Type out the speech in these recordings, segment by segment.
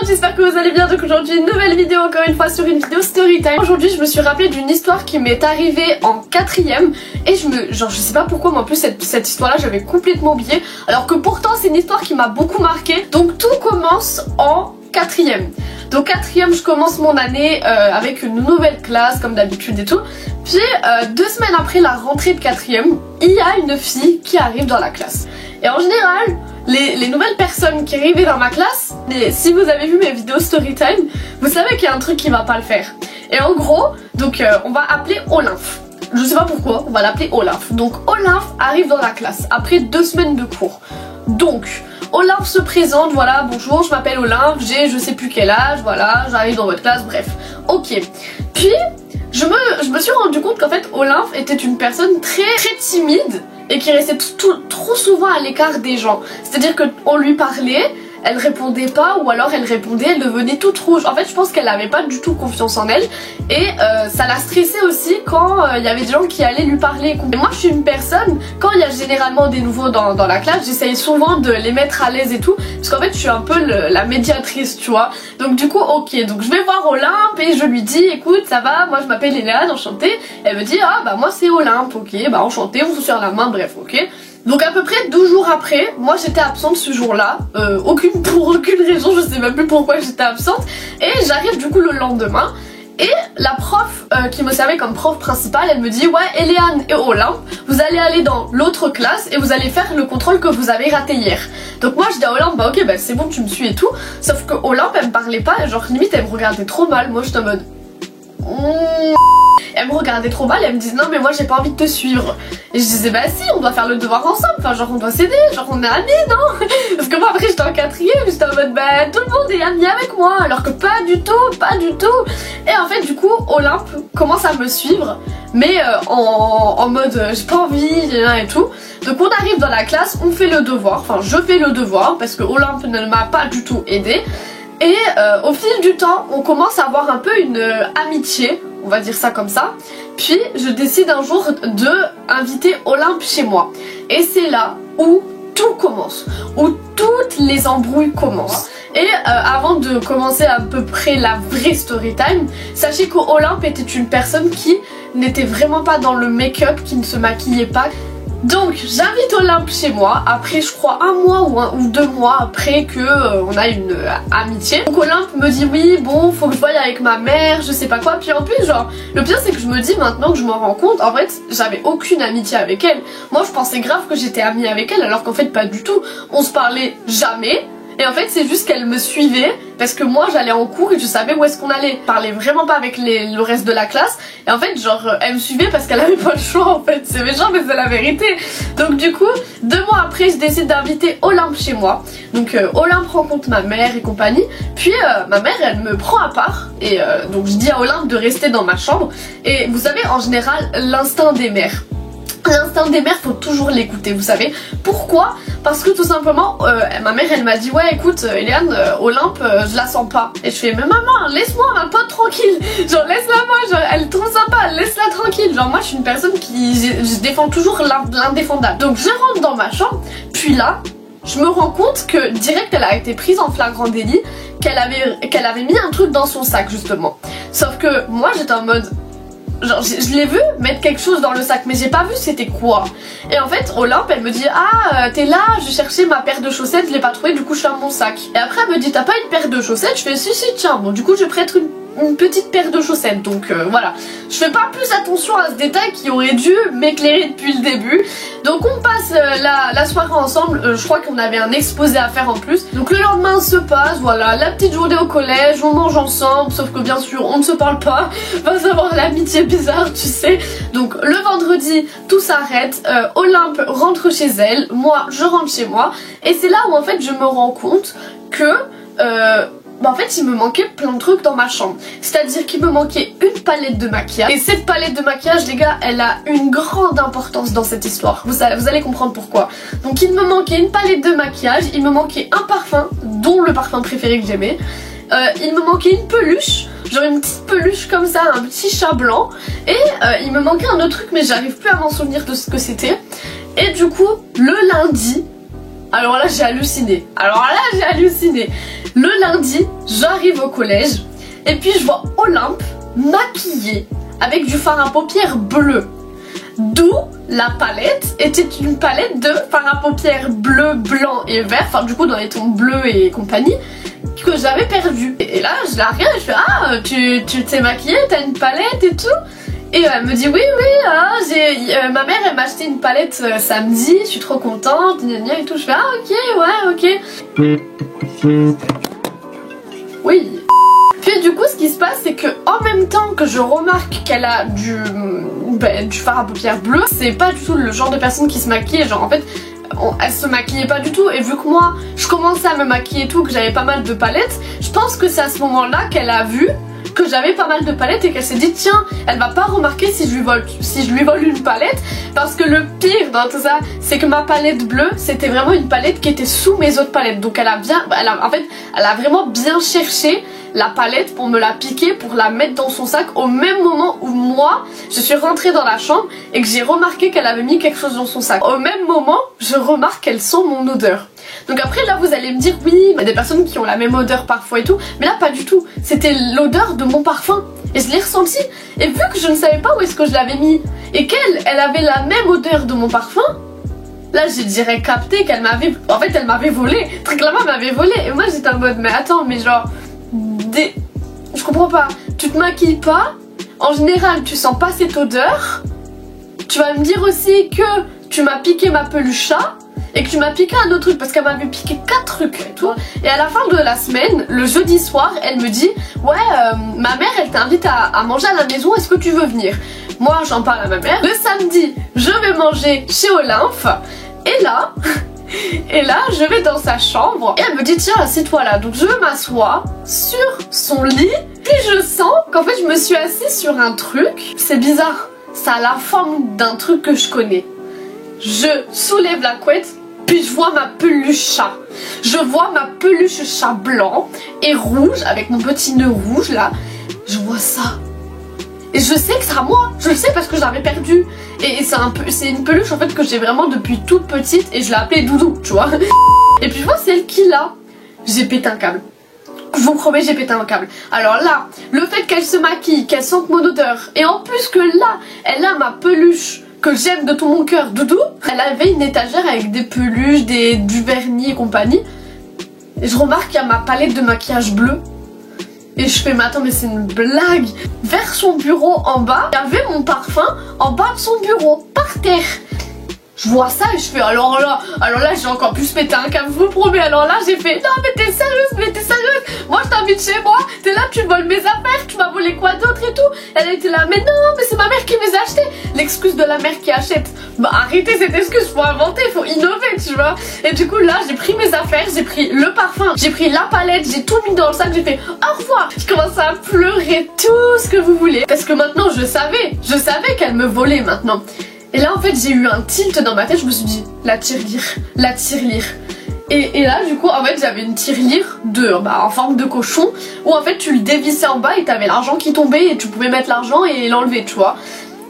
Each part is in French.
j'espère que vous allez bien. Donc aujourd'hui une nouvelle vidéo, encore une fois sur une vidéo storytime. Aujourd'hui je me suis rappelé d'une histoire qui m'est arrivée en 4ème. Et je sais pas pourquoi, mais en plus cette histoire là j'avais complètement oublié. Alors que pourtant c'est une histoire qui m'a beaucoup marqué. Donc tout commence en 4ème. Donc 4ème, je commence mon année avec une nouvelle classe comme d'habitude et tout. Puis 2 semaines après la rentrée de 4ème, il y a une fille qui arrive dans la classe. Et en général, les nouvelles personnes qui arrivaient dans ma classe, si vous avez vu mes vidéos storytime, vous savez qu'il y a un truc qui va pas le faire. Et en gros, donc on va appeler Olympe. Je sais pas pourquoi, on va l'appeler Olympe. Donc Olympe arrive dans la classe après 2 semaines de cours. Donc Olympe se présente, voilà, bonjour, je m'appelle Olympe, j'ai je sais plus quel âge, voilà, j'arrive dans votre classe, bref. Ok. Puis je me suis rendu compte qu'en fait Olympe était une personne très timide et qui restait trop souvent à l'écart des gens. C'est-à-dire qu'on lui parlait, elle répondait pas, ou alors elle répondait, elle devenait toute rouge. En fait je pense qu'elle avait pas du tout confiance en elle. Et ça la stressait aussi quand il y avait des gens qui allaient lui parler. Et moi je suis une personne, quand il y a généralement des nouveaux dans la classe, j'essaye souvent de les mettre à l'aise et tout. Parce qu'en fait je suis un peu la médiatrice, tu vois. Donc du coup ok, donc je vais voir Olympe et je lui dis écoute ça va, moi je m'appelle Léane, enchantée. Elle me dit ah bah moi c'est Olympe, ok, bah enchantée, on se serre la main, bref ok. Donc à peu près 12 jours après, moi j'étais absente ce jour-là, pour aucune raison, je sais même plus pourquoi j'étais absente. Et j'arrive du coup le lendemain, et la prof qui me servait comme prof principale, elle me dit ouais Léane et Olympe, vous allez aller dans l'autre classe et vous allez faire le contrôle que vous avez raté hier. Donc moi je dis à Olympe bah ok bah c'est bon tu me suis et tout, sauf que Olympe elle me parlait pas, genre limite elle me regardait trop mal, moi j'étais en mode... Elle me regardait trop mal, elle me disait non mais moi j'ai pas envie de te suivre. Et je disais bah si, on doit faire le devoir ensemble, enfin genre on doit s'aider, genre on est amis non. Parce que moi après j'étais en 4ème, j'étais en mode bah tout le monde est ami avec moi, alors que pas du tout, pas du tout. Et en fait du coup Olympe commence à me suivre, mais en mode j'ai pas envie et tout. Donc on arrive dans la classe, on fait le devoir, enfin je fais le devoir parce que Olympe ne m'a pas du tout aidée. Et au fil du temps, on commence à avoir un peu une amitié, on va dire ça comme ça. Puis je décide un jour de inviter Olympe chez moi. Et c'est là où tout commence, où toutes les embrouilles commencent. Et avant de commencer à peu près la vraie story time, sachez qu'Olympe était une personne qui n'était vraiment pas dans le make-up, qui ne se maquillait pas. Donc j'invite Olympe chez moi, après je crois 1 mois ou 2 mois après que on a une amitié. Donc Olympe me dit oui bon faut que je voie avec ma mère, je sais pas quoi. Puis en plus genre le pire c'est que je me dis maintenant que je m'en rends compte, en fait j'avais aucune amitié avec elle. Moi je pensais grave que j'étais amie avec elle alors qu'en fait pas du tout. On se parlait jamais. Et en fait c'est juste qu'elle me suivait parce que moi j'allais en cours et je savais où est-ce qu'on allait. Je parlais vraiment pas avec le reste de la classe. Et en fait genre elle me suivait parce qu'elle avait pas le choix en fait. C'est méchant mais c'est la vérité. Donc du coup 2 mois après je décide d'inviter Olympe chez moi. Donc Olympe rencontre ma mère et compagnie. Puis ma mère elle me prend à part. Et donc je dis à Olympe de rester dans ma chambre. Et vous savez en général l'instinct des mères. L'instinct des mères faut toujours l'écouter, vous savez. Pourquoi? Parce que tout simplement ma mère elle m'a dit ouais écoute Léane, Olympe je la sens pas. Et je fais mais maman laisse-moi ma pote tranquille. Genre laisse-la moi, genre, elle est trop sympa, laisse-la tranquille. Genre moi je suis une personne qui je défends toujours l'indéfendable. Donc je rentre dans ma chambre, puis là je me rends compte que direct elle a été prise en flagrant délit, qu'elle avait mis un truc dans son sac justement. Sauf que moi j'étais en mode... Genre je l'ai vu mettre quelque chose dans le sac mais j'ai pas vu c'était quoi. Et en fait Olympe elle me dit ah t'es là, je cherchais ma paire de chaussettes, je l'ai pas trouvée, du coup je ferme mon sac. Et après elle me dit t'as pas une paire de chaussettes? Je fais si tiens, bon du coup je vais prêtre une petite paire de chaussettes. Donc voilà, je fais pas plus attention à ce détail qui aurait dû m'éclairer depuis le début. Donc on passe la soirée ensemble, je crois qu'on avait un exposé à faire en plus. Donc le lendemain se passe, voilà, la petite journée au collège, on mange ensemble, sauf que bien sûr on ne se parle pas, va savoir l'amitié bizarre tu sais. Donc le vendredi tout s'arrête, Olympe rentre chez elle, moi je rentre chez moi. Et c'est là où en fait je me rends compte que... en fait il me manquait plein de trucs dans ma chambre. C'est-à-dire qu'il me manquait une palette de maquillage. Et cette palette de maquillage les gars elle a une grande importance dans cette histoire. Vous allez comprendre pourquoi. Donc il me manquait une palette de maquillage, il me manquait un parfum, dont le parfum préféré que j'aimais. Il me manquait une peluche, genre une petite peluche comme ça, un petit chat blanc. Et il me manquait un autre truc mais j'arrive plus à m'en souvenir de ce que c'était. Et du coup le lundi Alors là j'ai halluciné. Le lundi, j'arrive au collège et puis je vois Olympe maquillée avec du fard à paupières bleu. D'où la palette était une palette de fard à paupières bleu, blanc et vert, enfin du coup dans les tons bleus et compagnie, que j'avais perdu. Et là je la regarde et je fais ah tu t'es maquillée, t'as une palette et tout. Et elle me dit oui ma mère elle m'a acheté une palette samedi, je suis trop contente, et tout. Je fais ah ok ouais ok. Oui. Puis du coup ce qui se passe c'est que en même temps que je remarque qu'elle a du fard à paupières bleu, c'est pas du tout le genre de personne qui se maquille, genre en fait elle se maquillait pas du tout, et vu que moi je commençais à me maquiller et tout, que j'avais pas mal de palettes, je pense que c'est à ce moment là qu'elle a vu que j'avais pas mal de palettes et qu'elle s'est dit tiens elle va pas remarquer si je lui vole une palette, parce que le pire dans tout ça c'est que ma palette bleue c'était vraiment une palette qui était sous mes autres palettes, donc elle a vraiment bien cherché la palette pour me la piquer, pour la mettre dans son sac au même moment où moi je suis rentrée dans la chambre et que j'ai remarqué qu'elle avait mis quelque chose dans son sac. Au même moment je remarque qu'elle sent mon odeur. Donc après là vous allez me dire oui il y a des personnes qui ont la même odeur parfois et tout, mais là pas du tout, c'était l'odeur de mon parfum et je l'ai ressenti, et vu que je ne savais pas où est-ce que je l'avais mis et qu'elle avait la même odeur de mon parfum, là j'ai direct capté qu'elle m'avait, en fait elle m'avait volé, très clairement elle m'avait volé, et moi j'étais en mode mais attends mais genre je comprends pas, tu te maquilles pas, en général tu sens pas cette odeur, tu vas me dire aussi que tu m'as piqué ma peluche chat et que tu m'as piqué un autre truc, parce qu'elle m'avait piqué 4 trucs et tout. Et à la fin de la semaine, le jeudi soir, elle me dit ouais ma mère elle t'invite à manger à la maison, est-ce que tu veux venir? Moi j'en parle à ma mère. Le samedi je vais manger chez Olympe et là je vais dans sa chambre et elle me dit tiens assieds-toi là, donc je m'assois sur son lit et je sens qu'en fait je me suis assise sur un truc, c'est bizarre, ça a la forme d'un truc que je connais. Je soulève la couette, puis je vois ma peluche chat. Je vois ma peluche chat blanc et rouge avec mon petit nœud rouge là. Je vois ça. Et je sais que c'est à moi. Je le sais parce que je l'avais perdu. Et c'est une peluche en fait que j'ai vraiment depuis toute petite et je l'ai appelée Doudou, tu vois. Et puis je vois c'est elle qui l'a. J'ai pété un câble. Je vous promets j'ai pété un câble. Alors là, le fait qu'elle se maquille, qu'elle sente mon odeur, et en plus que là, elle a ma peluche que j'aime de tout mon cœur, Doudou. Elle avait une étagère avec des peluches, du vernis et compagnie. Et je remarque qu'il y a ma palette de maquillage bleu. Et je fais mais attends mais c'est une blague. Vers son bureau en bas, il y avait mon parfum en bas de son bureau, par terre. Je vois ça et je fais alors là j'ai encore plus pété un câble, je vous promets. Alors là j'ai fait non mais t'es sérieuse, moi je t'invite chez moi, t'es là tu voles mes affaires, tu m'as volé quoi d'autre et tout. Elle était là mais non mais c'est ma mère qui me les a achetés. L'excuse de la mère qui achète, bah arrêtez cette excuse, faut inventer, faut innover tu vois. Et du coup là j'ai pris mes affaires, j'ai pris le parfum, j'ai pris la palette, j'ai tout mis dans le sac, j'ai fait au revoir. Je commençais à pleurer tout ce que vous voulez, parce que maintenant je savais qu'elle me volait maintenant. Et là en fait j'ai eu un tilt dans ma tête, je me suis dit la tirelire. Et là du coup en fait j'avais une tirelire en forme de cochon, où en fait tu le dévissais en bas et t'avais l'argent qui tombait et tu pouvais mettre l'argent et l'enlever tu vois.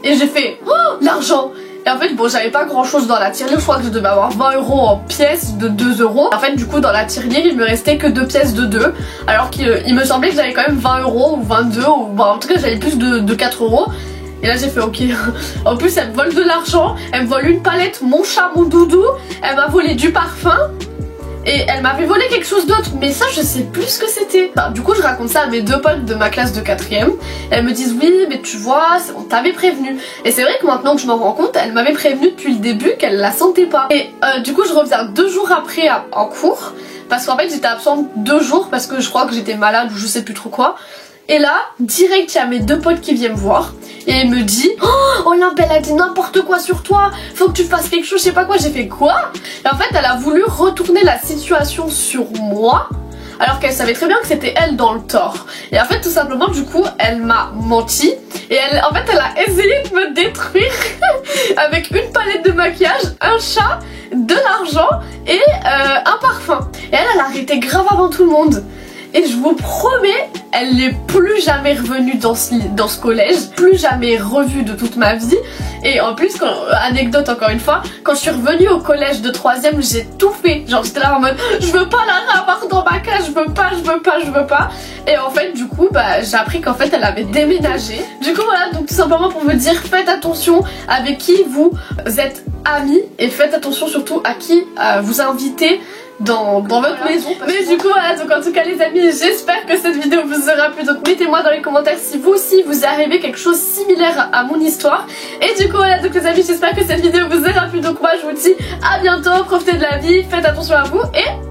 Et j'ai fait oh l'argent. Et en fait bon j'avais pas grand chose dans la tirelire, je crois que je devais avoir 20 € en pièces de 2 €. En fait du coup dans la tirelire il me restait que 2 pièces de 2, alors qu'il me semblait que j'avais quand même 20 € ou 22 ou bon, en tout cas j'avais plus de 4 €. Et là j'ai fait ok. En plus elle me vole de l'argent, elle me vole une palette, mon chat, mon Doudou, elle m'a volé du parfum et elle m'avait volé quelque chose d'autre, mais ça je sais plus ce que c'était. Enfin, du coup je raconte ça à mes 2 potes de ma classe de 4ème. Elles me disent oui mais tu vois on t'avait prévenu. Et c'est vrai que maintenant que je m'en rends compte, elle m'avait prévenu depuis le début qu'elle la sentait pas. Et du coup je reviens 2 jours après en cours, parce qu'en fait j'étais absente 2 jours parce que je crois que j'étais malade ou je sais plus trop quoi. Et là, direct, il y a mes 2 potes qui viennent me voir. Et elle me dit oh Olympe elle a dit n'importe quoi sur toi, faut que tu fasses quelque chose, je sais pas quoi. J'ai fait quoi? Et en fait elle a voulu retourner la situation sur moi, alors qu'elle savait très bien que c'était elle dans le tort. Et en fait tout simplement du coup elle m'a menti. Et en fait elle a essayé de me détruire avec une palette de maquillage, un chat, de l'argent et un parfum. Et elle a arrêté grave avant tout le monde. et je vous promets, elle n'est plus jamais revenue dans ce collège, plus jamais revue de toute ma vie. Et en plus, anecdote encore une fois, quand je suis revenue au collège de 3ème, j'ai tout fait. Genre j'étais là en mode je veux pas la revoir dans ma case, je veux pas. Et en fait du coup j'ai appris qu'en fait elle avait déménagé. Du coup voilà, donc tout simplement pour vous dire, faites attention avec qui vous êtes amis et faites attention surtout à qui vous invitez dans votre maison. Mais du coup voilà, donc en tout cas les amis, j'espère que cette vidéo vous aura plu. Donc mettez-moi dans les commentaires si vous aussi vous est arrivé quelque chose similaire à mon histoire. Et du coup voilà, donc les amis, j'espère que cette vidéo vous aura plu. Donc moi je vous dis à bientôt, profitez de la vie, faites attention à vous et